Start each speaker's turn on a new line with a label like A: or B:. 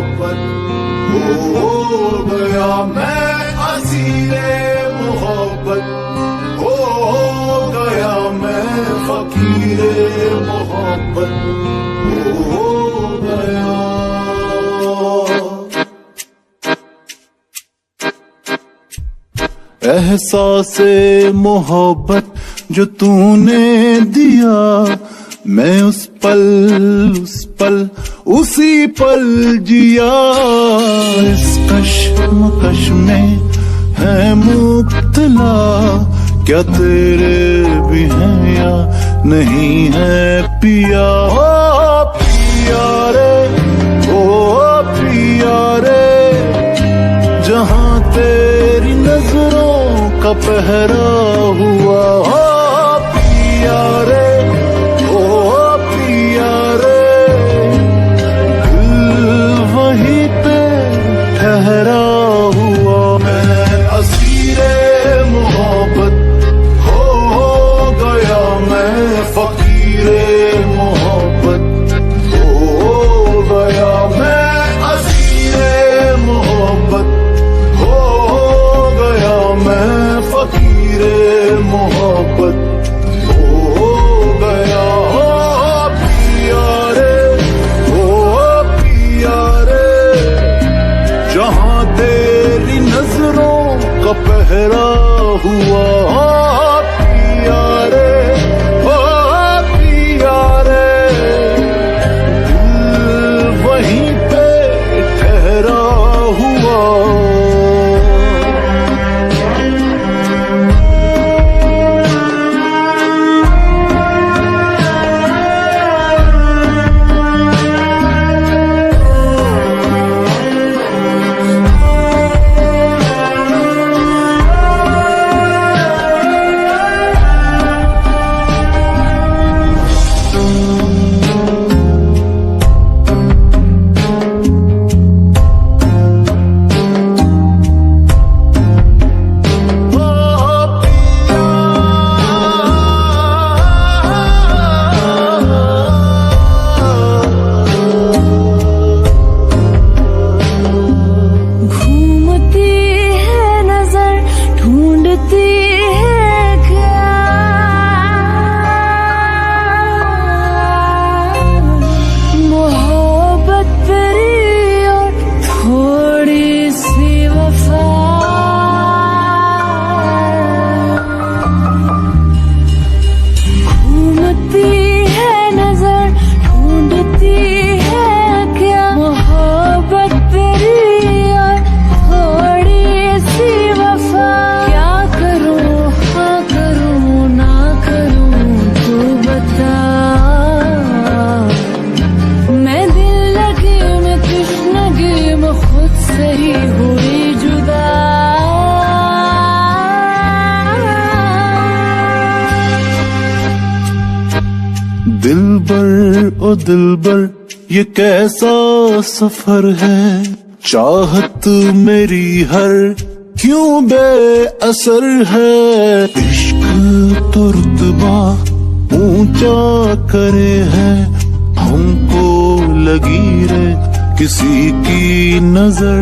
A: मोहब्बत हो गया मैं असीरे मोहब्बत हो गया मैं फकीरे मोहब्बत हो गया। एहसासे मोहब्बत जो तूने दिया, मैं उस पल उसी पल जिया। इस कश्मकश में है मुब्तला, क्या तेरे भी हैं या नहीं है पिया। ओ पिया रे, ओ पिया रे, जहां तेरी नजरों का पहरा हुआ। ओ पिया रे, ओ पिया रे, दिल वहीं पे ठहरा हुआ। मैं असीरे मोहब्बत हो गया मैं फकीरे मोहब्बत हो गया मैं असीरे मोहब्बत हो गया मैं फकीरे मोहब्बत हो गया। ओ पिया रे, ओ पिया रे, जहां तेरी नजरों का पहरा हुआ। ओ पिया रे, ओ पिया रे, दिल वहीं पे ठहरा हुआ। दिलबर ओ दिलबर, ये कैसा सफर है। चाहत मेरी हर क्यों बेअसर है। इश्क तो रुतबा ऊंचा करे है, हमको लगी रे किसी की नजर।